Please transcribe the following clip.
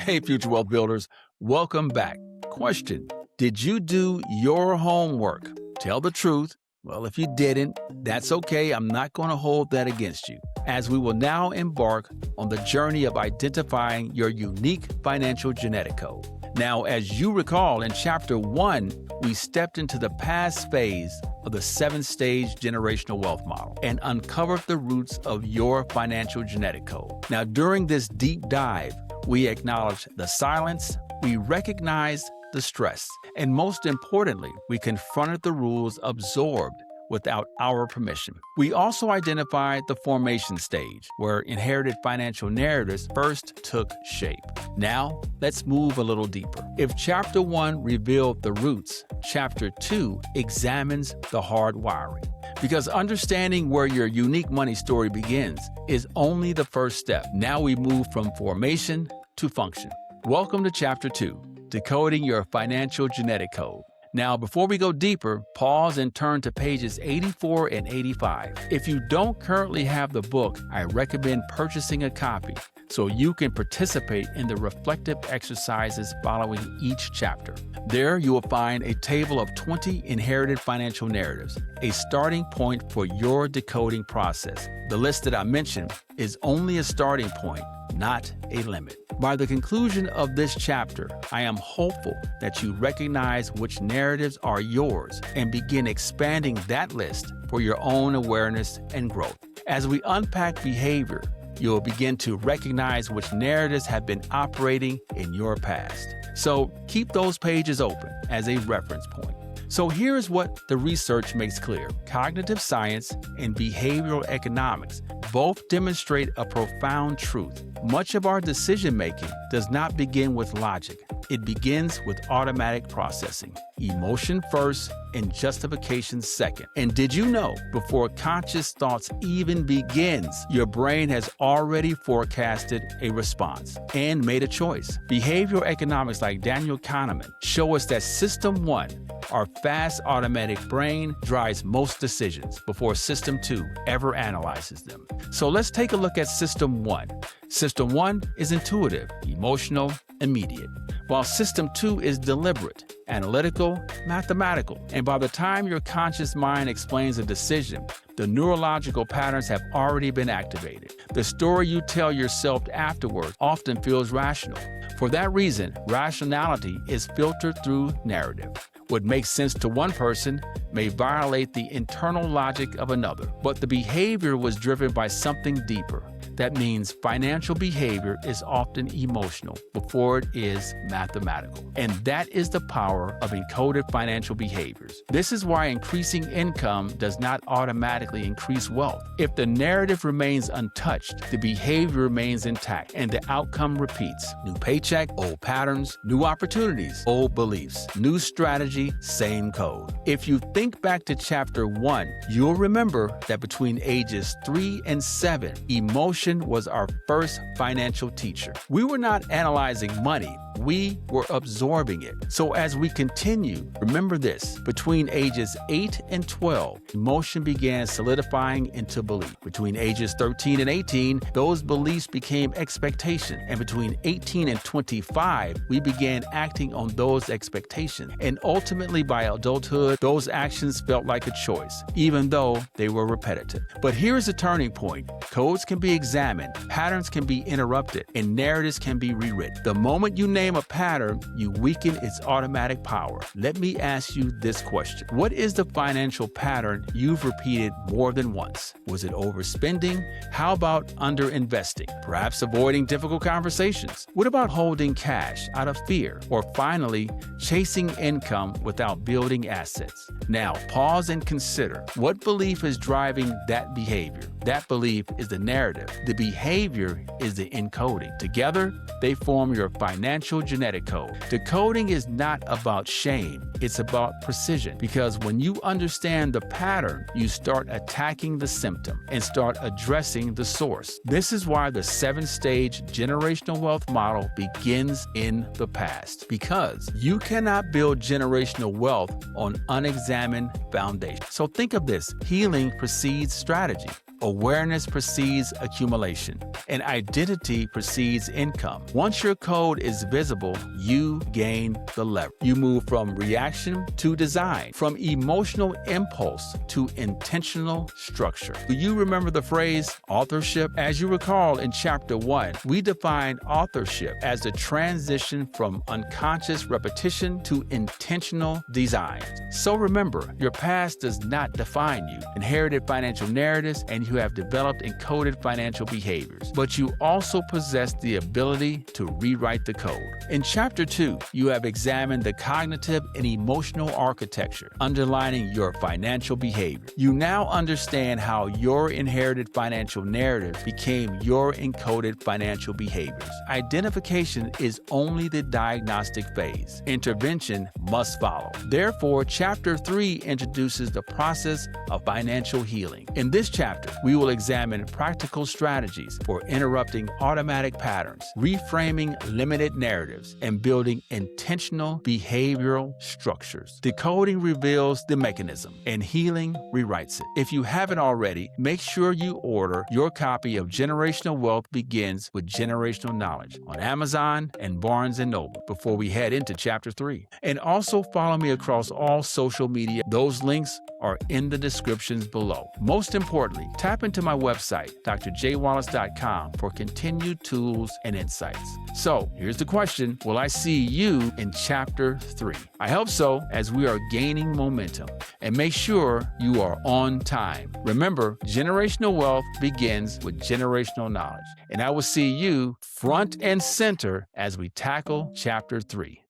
Hey, future wealth builders, welcome back. Question: did you do your homework? Tell the truth. Well, if you didn't, that's okay. I'm not going to hold that against you, as we will now embark on the journey of identifying your unique financial genetic code. Now, as you recall, in Chapter 1, we stepped into the past phase of the 7-stage generational wealth model and uncovered the roots of your financial genetic code. Now, during this deep dive, we acknowledged the silence, we recognized the stress, and most importantly, we confronted the rules absorbed without our permission. We also identified the formation stage, where inherited financial narratives first took shape. Now, let's move a little deeper. If Chapter 1 revealed the roots, Chapter 2 examines the hard wiring. Because understanding where your unique money story begins is only the first step. Now we move from formation to function. Welcome to Chapter 2, Decoding Your Financial Genetic Code. Now, before we go deeper, pause and turn to pages 84 and 85. If you don't currently have the book, I recommend purchasing a copy so you can participate in the reflective exercises following each chapter. There, you will find a table of 20 inherited financial narratives, a starting point for your decoding process. The list that I mentioned is only a starting point, not a limit. By the conclusion of this chapter, I am hopeful that you recognize which narratives are yours and begin expanding that list for your own awareness and growth. As we unpack behavior, you'll begin to recognize which narratives have been operating in your past. So keep those pages open as a reference point. So here's what the research makes clear. Cognitive science and behavioral economics both demonstrate a profound truth. Much of our decision-making does not begin with logic. It begins with automatic processing. Emotion first and justification second. And did you know, before conscious thoughts even begins, your brain has already forecasted a response and made a choice? Behavioral economics like Daniel Kahneman show us that System 1, our fast automatic brain, drives most decisions before System 2 ever analyzes them. So let's take a look at System 1. System 1 is intuitive, emotional, immediate, while System 2 is deliberate, analytical, mathematical. And by the time your conscious mind explains a decision, the neurological patterns have already been activated. The story you tell yourself afterward often feels rational. For that reason, rationality is filtered through narrative. What makes sense to one person may violate the internal logic of another, but the behavior was driven by something deeper. That means financial behavior is often emotional before it is mathematical. And that is the power of encoded financial behaviors. This is why increasing income does not automatically increase wealth. If the narrative remains untouched, the behavior remains intact and the outcome repeats. New paycheck, old patterns, new opportunities, old beliefs, new strategy, same code. If you think back to Chapter 1, you'll remember that between ages 3 and 7, emotion was our first financial teacher. We were not analyzing money, we were absorbing it. So as we continue, remember this: between ages 8 and 12, emotion began solidifying into belief. Between ages 13 and 18, those beliefs became expectation. And between 18 and 25, we began acting on those expectations. And ultimately, by adulthood, those actions felt like a choice, even though they were repetitive. But here's the turning point. Codes can be examined, patterns can be interrupted, and narratives can be rewritten. The moment you name a pattern, you weaken its automatic power. Let me ask you this question. What is the financial pattern you've repeated more than once? Was it overspending? How about underinvesting? Perhaps avoiding difficult conversations? What about holding cash out of fear? Or finally, chasing income without building assets? Now, pause and consider. What belief is driving that behavior? That belief is the narrative. The behavior is the encoding. Together, they form your financial genetic code. Decoding is not about shame. It's about precision. Because when you understand the pattern, you start attacking the symptom and start addressing the source. This is why the 7-stage generational wealth model begins in the past. Because you cannot build generational wealth on unexamined foundation. So think of this. Healing precedes strategy. Awareness precedes accumulation, and identity precedes income. Once your code is visible, you gain the lever. You move from reaction to design, from emotional impulse to intentional structure. Do you remember the phrase authorship? As you recall, in Chapter 1, we defined authorship as the transition from unconscious repetition to intentional design. So remember, your past does not define you. Inherited financial narratives, and you have developed encoded financial behaviors. But you also possess the ability to rewrite the code. In Chapter 2, you have examined the cognitive and emotional architecture underlining your financial behavior. You now understand how your inherited financial narrative became your encoded financial behaviors. Identification is only the diagnostic phase. Intervention must follow. Therefore, Chapter 3 introduces the process of financial healing. In this chapter, we will examine practical strategies for interrupting automatic patterns, reframing limited narratives, and building intentional behavioral structures. Decoding reveals the mechanism, and healing rewrites it. If you haven't already, make sure you order your copy of Generational Wealth Begins with Generational Knowledge on Amazon and Barnes & Noble before we head into Chapter 3. And also follow me across all social media. Those links are in the descriptions below. Most importantly, tap into my website, drjwallace.com, for continued tools and insights. So here's the question: will I see you in Chapter 3? I hope so, as we are gaining momentum. And make sure you are on time. Remember, generational wealth begins with generational knowledge. And I will see you front and center as we tackle Chapter 3.